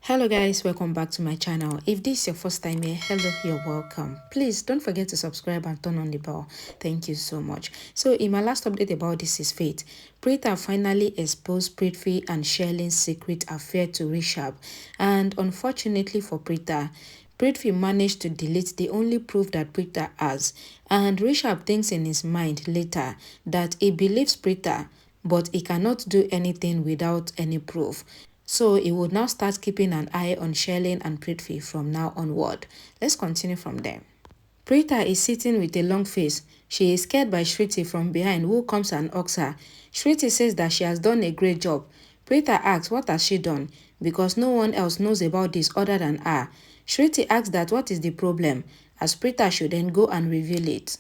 Hello guys, welcome back to my channel. If this is your first time here, hello, you're welcome. Please don't forget to subscribe and turn on the bell. Thank you so much. So in my last update about This Is Fate, Prithvi finally exposed Prithvi and Sherlyn's secret affair to Rishab, and unfortunately for Prithvi managed to delete the only proof that Prithvi has, and Rishab thinks in his mind later that he believes Prithvi, but he cannot do anything without any proof. So he would now start keeping an eye on Sherlyn and Prithvi from now onward. Let's continue from there. Prita is sitting with a long face. She is scared by Shriti from behind, who comes and asks her. Shriti says that she has done a great job. Prita asks what has she done, because no one else knows about this other than her. Shriti asks that what is the problem, as Prita should then go and reveal it.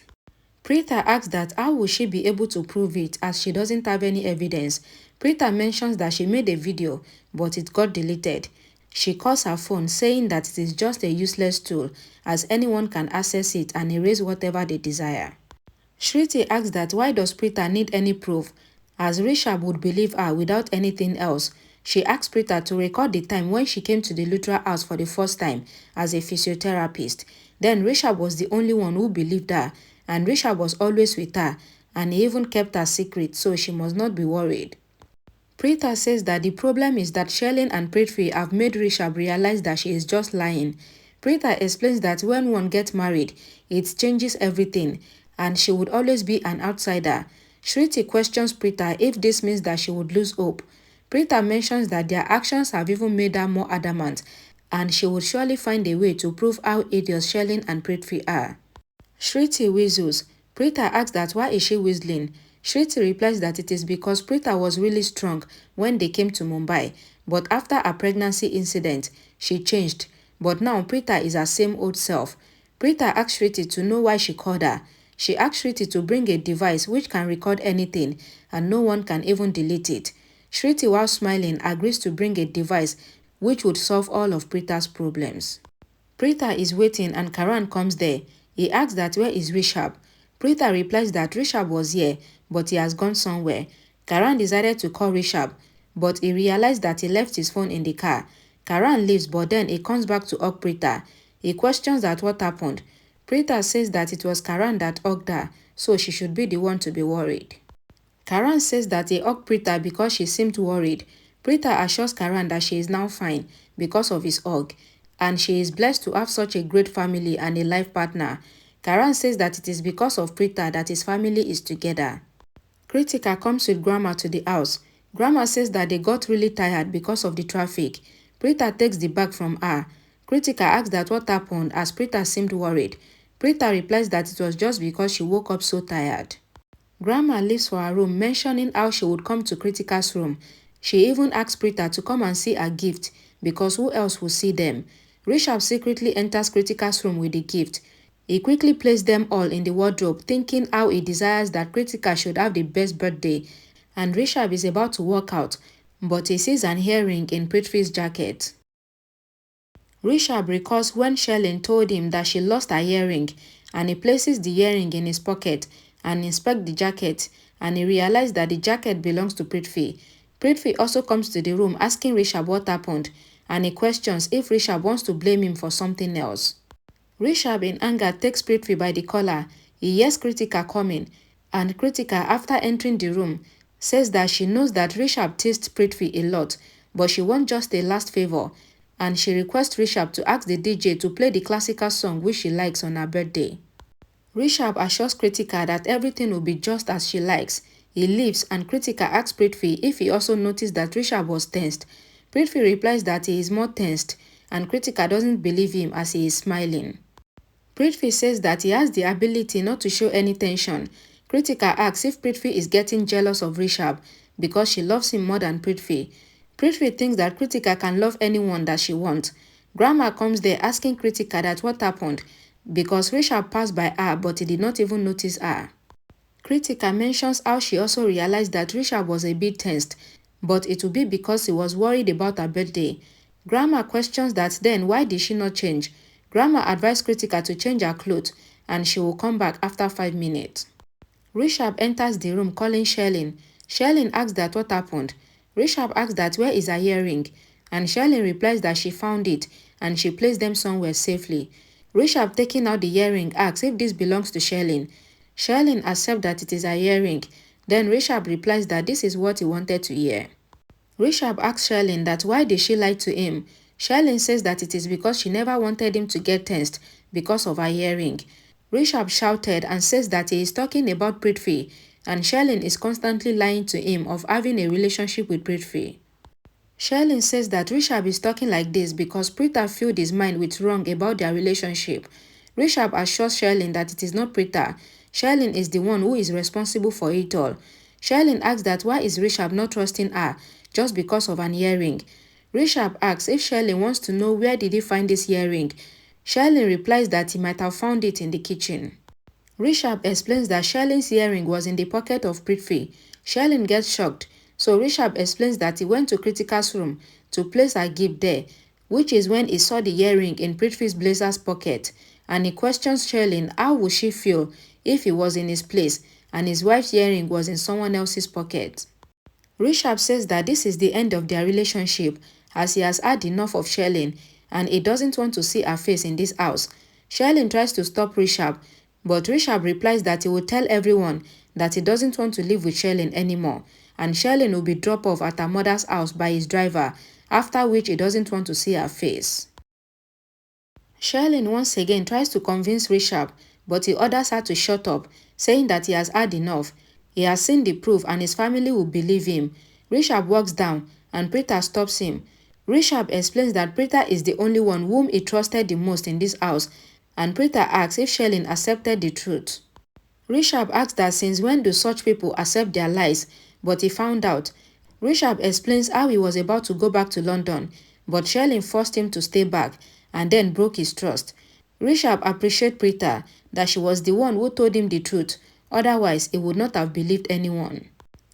Prita asks that how will she be able to prove it as she doesn't have any evidence. Prita mentions that she made a video, but it got deleted. She calls her phone saying that it is just a useless tool as anyone can access it and erase whatever they desire. Shriti asks that why does Prita need any proof as Rishab would believe her without anything else. She asks Prita to record the time when she came to the Lutra house for the first time as a physiotherapist. Then Rishab was the only one who believed her, and Rishab was always with her, and he even kept her secret, so she must not be worried. Prita says that the problem is that Sherlyn and Prithvi have made Rishab realize that she is just lying. Prita explains that when one gets married, it changes everything, and she would always be an outsider. Shriti questions Prita if this means that she would lose hope. Prita mentions that their actions have even made her more adamant, and she would surely find a way to prove how idiots Sherlyn and Prithvi are. Shriti whistles. Prita asks that why is she whistling. Shriti replies that it is because Prita was really strong when they came to Mumbai, but after a pregnancy incident, she changed. But now Prita is her same old self. Prita asks Shriti to know why she called her. She asks Shriti to bring a device which can record anything and no one can even delete it. Shriti, while smiling, agrees to bring a device which would solve all of Prita's problems. Prita is waiting and Karan comes there. He asks that where is Rishab. Prita replies that Rishab was here, but he has gone somewhere. Karan decided to call Rishab, but he realized that he left his phone in the car. Karan leaves, but then he comes back to hug Prita. He questions that what happened. Prita says that it was Karan that hugged her, so she should be the one to be worried. Karan says that he hugged Prita because she seemed worried. Prita assures Karan that she is now fine because of his hug, and she is blessed to have such a great family and a life partner. Karan says that it is because of Prita that his family is together. Kritika comes with Grandma to the house. Grandma says that they got really tired because of the traffic. Prita takes the bag from her. Kritika asks that what happened as Prita seemed worried. Prita replies that it was just because she woke up so tired. Grandma leaves for her room, mentioning how she would come to Kritika's room. She even asks Prita to come and see her gift because who else will see them? Rishab secretly enters Kritika's room with the gift. He quickly placed them all in the wardrobe, thinking how he desires that Kritika should have the best birthday, and Rishab is about to walk out, but he sees an earring in Prithvi's jacket. Rishab recalls when Sherlyn told him that she lost her earring, and he places the earring in his pocket and inspects the jacket, and he realizes that the jacket belongs to Prithvi. Prithvi also comes to the room asking Rishab what happened, and he questions if Rishab wants to blame him for something else. Rishab in anger takes Prithvi by the collar. He hears Kritika coming, and Kritika, after entering the room, says that she knows that Rishab teased Prithvi a lot, but she wants just a last favor, and she requests Rishab to ask the DJ to play the classical song which she likes on her birthday. Rishab assures Kritika that everything will be just as she likes. He leaves, and Kritika asks Prithvi if he also noticed that Rishab was tensed. Prithvi replies that he is more tensed, and Kritika doesn't believe him as he is smiling. Prithvi says that he has the ability not to show any tension. Kritika asks if Prithvi is getting jealous of Rishab because she loves him more than Prithvi. Prithvi thinks that Kritika can love anyone that she wants. Grandma comes there asking Kritika that what happened because Rishab passed by her but he did not even notice her. Kritika mentions how she also realized that Rishab was a bit tensed, but it would be because he was worried about her birthday. Grandma questions that then why did she not change? Grandma advised Kritika to change her clothes and she will come back after 5 minutes. Rishab enters the room calling Sherlyn. Sherlyn asks that what happened. Rishab asks that where is her earring. and Sherlyn replies that she found it and she placed them somewhere safely. Rishab, taking out the earring, asks if this belongs to Sherlyn. Sherlyn accepts that it is her earring. Then Rishab replies that this is what he wanted to hear. Rishab asks Sherlyn that why did she lie to him. Sherlyn says that it is because she never wanted him to get tensed because of her earring. Rishab shouted and says that he is talking about Prithvi and Sherlyn is constantly lying to him of having a relationship with Prithvi. Sherlyn says that Rishab is talking like this because Pritha filled his mind with wrong about their relationship. Rishab assures Sherlyn that it is not Pritha. Sherlyn is the one who is responsible for it all. Sherlyn asks that why is Rishab not trusting her just because of an earring. Rishab asks if Sherlyn wants to know where did he find this earring. Sherlyn replies that he might have found it in the kitchen. Rishab explains that Sherlyn's earring was in the pocket of Prithvi. Sherlyn gets shocked, so Rishab explains that he went to Kritika's room to place her gift there, which is when he saw the earring in Prithvi's blazer's pocket, and he questions Sherlyn how would she feel if he was in his place and his wife's earring was in someone else's pocket. Rishab says that this is the end of their relationship as he has had enough of Sherlyn and he doesn't want to see her face in this house. Sherlyn tries to stop Rishab, but Rishab replies that he will tell everyone that he doesn't want to live with Sherlyn anymore and Sherlyn will be dropped off at her mother's house by his driver, after which he doesn't want to see her face. Sherlyn once again tries to convince Rishab, but he orders her to shut up, saying that he has had enough. He has seen the proof and his family will believe him. Rishab walks down and Pritha stops him. Rishab explains that Pritha is the only one whom he trusted the most in this house and Pritha asks if Sherlyn accepted the truth. Rishab asks that since when do such people accept their lies, but he found out. Rishab explains how he was about to go back to London, but Sherlyn forced him to stay back and then broke his trust. Rishab appreciates Pritha that she was the one who told him the truth, otherwise he would not have believed anyone.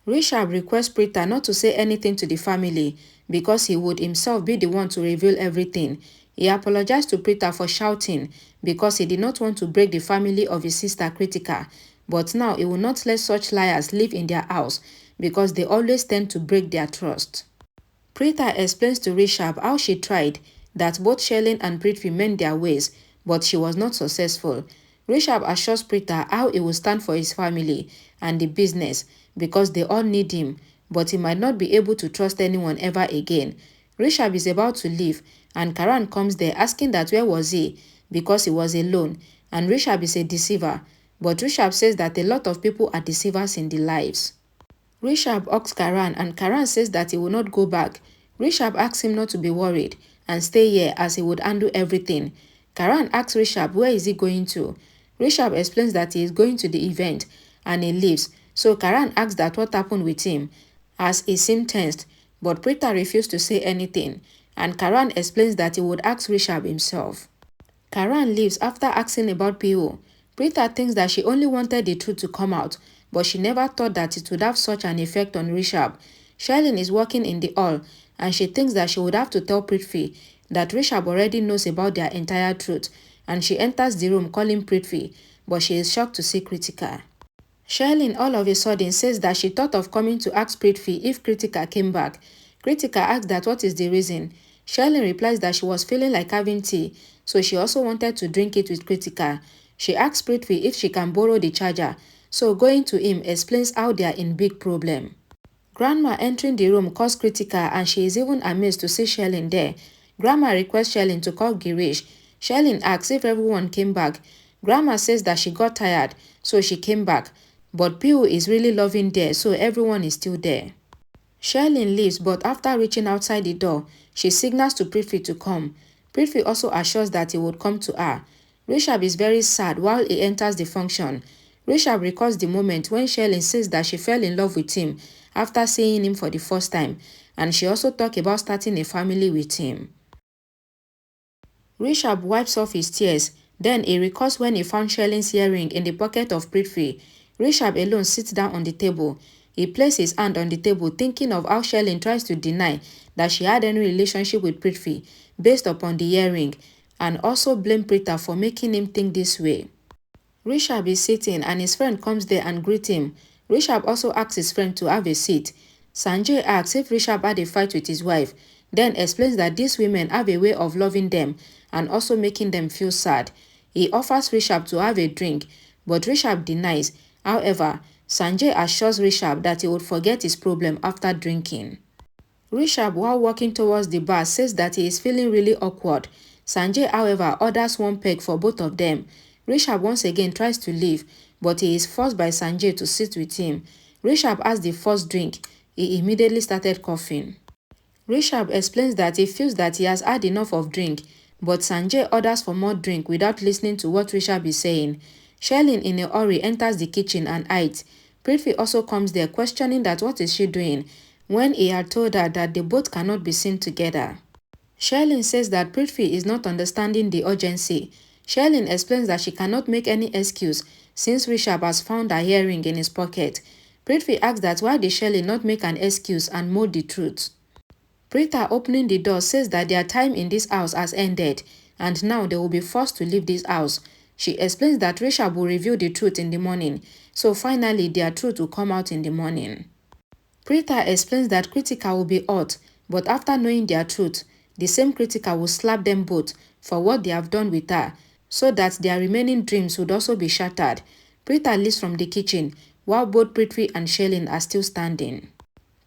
Rishab requests Pritha not to say anything to the family because he would himself be the one to reveal everything. He apologized to Pritha for shouting because he did not want to break the family of his sister Kritika, but now he will not let such liars live in their house because they always tend to break their trust. Pritha explains to Rishab how she tried, that both Sherlyn and Prithvi meant their ways, but she was not successful. Rishab assures Pritha how he will stand for his family and the business because they all need him, but he might not be able to trust anyone ever again. Rishab is about to leave and Karan comes there asking that where was he because he was alone and Rishab is a deceiver, but Rishab says that a lot of people are deceivers in their lives. Rishab asks Karan and Karan says that he will not go back. Rishab asks him not to be worried and stay here as he would handle everything. Karan asks Rishab where is he going to. Rishab explains that he is going to the event and he leaves, so Karan asks that what happened with him as he seemed tensed, but Pritha refused to say anything and Karan explains that he would ask Rishab himself. Karan leaves after asking about PO. Pritha thinks that she only wanted the truth to come out, but she never thought that it would have such an effect on Rishab. Sherlyn is working in the hall and she thinks that she would have to tell Prithvi that Rishab already knows about their entire truth and she enters the room calling Prithvi, but she is shocked to see Kritika. Sherlyn all of a sudden says that she thought of coming to ask Prithvi if Kritika came back. Kritika asks that what is the reason. Sherlyn replies that she was feeling like having tea, so she also wanted to drink it with Kritika. She asks Prithvi if she can borrow the charger, so going to him explains how they are in big problem. Grandma entering the room calls Kritika and she is even amazed to see Sherlyn there. Grandma requests Sherlyn to call Girish. Sherlyn asks if everyone came back. Grandma says that she got tired, so she came back. But Piu is really loving there, so everyone is still there. Sherlyn leaves, but after reaching outside the door, she signals to Prithvi to come. Prithvi also assures that he would come to her. Rishab is very sad while he enters the function. Rishab recalls the moment when Sherlyn says that she fell in love with him after seeing him for the first time, and she also talked about starting a family with him. Rishab wipes off his tears, then he recalls when he found Sherlyn's earring in the pocket of Prithvi. Rishab alone sits down on the table. He places his hand on the table thinking of how Sherlyn tries to deny that she had any relationship with Prithvi based upon the earring and also blame Pritha for making him think this way. Rishab is sitting and his friend comes there and greets him. Rishab also asks his friend to have a seat. Sanjay asks if Rishab had a fight with his wife. then explains that these women have a way of loving them and also making them feel sad. He offers Rishab to have a drink, but Rishab denies. However, Sanjay assures Rishab that he would forget his problem after drinking. Rishab, while walking towards the bar, says that he is feeling really awkward. Sanjay, however, orders one peg for both of them. Rishab once again tries to leave, but he is forced by Sanjay to sit with him. Rishab has the first drink. He immediately started coughing. Rishab explains that he feels that he has had enough of drink, but Sanjay orders for more drink without listening to what Rishab is saying. Sherlyn in a hurry enters the kitchen and hides. Prithvi also comes there questioning that what is she doing, when he had told her that they both cannot be seen together. Sherlyn says that Prithvi is not understanding the urgency. Sherlyn explains that she cannot make any excuse since Rishab has found her earring in his pocket. Prithvi asks that why did Sherlyn not make an excuse and mold the truth. Prita, opening the door, says that their time in this house has ended and now they will be forced to leave this house. She explains that Rishab will reveal the truth in the morning, so finally their truth will come out in the morning. Prita explains that Kritika will be hurt, but after knowing their truth, the same Kritika will slap them both for what they have done with her, so that their remaining dreams would also be shattered. Prita leaves from the kitchen, while both Prithvi and Sherlyn are still standing.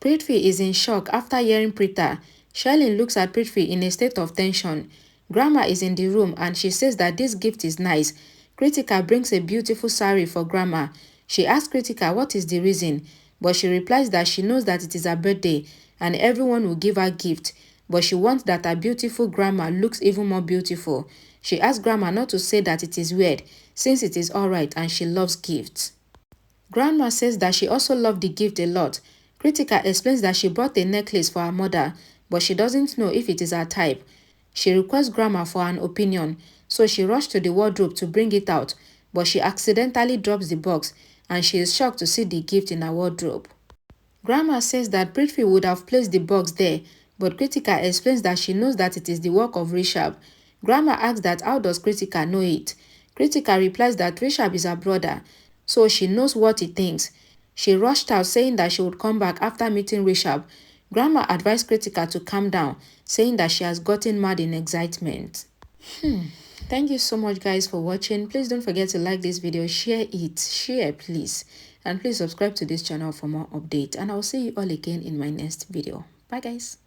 Prithvi is in shock after hearing Prita. Sherlyn looks at Prithvi in a state of tension. Grandma is in the room and she says that this gift is nice. Kritika brings a beautiful sari for Grandma. She asks Kritika what is the reason, but she replies that she knows that it is her birthday and everyone will give her gift, but she wants that her beautiful Grandma looks even more beautiful. She asks Grandma not to say that it is weird since it is alright and she loves gifts. Grandma says that she also loved the gift a lot. Kritika explains that she brought a necklace for her mother, but she doesn't know if it is her type. She requests Grandma for an opinion, so she rushed to the wardrobe to bring it out, but she accidentally drops the box and she is shocked to see the gift in her wardrobe. Grandma says that Prithvi would have placed the box there, but Kritika explains that she knows that it is the work of Rishab. Grandma asks that how does Kritika know it? Kritika replies that Rishab is her brother, so she knows what he thinks. She rushed out saying that she would come back after meeting Rishab. Grandma advised Kritika to calm down, saying that she has gotten mad in excitement. Thank you so much guys for watching. Please don't forget to like this video, share please. And please subscribe to this channel for more updates. And I'll see you all again in my next video. Bye guys.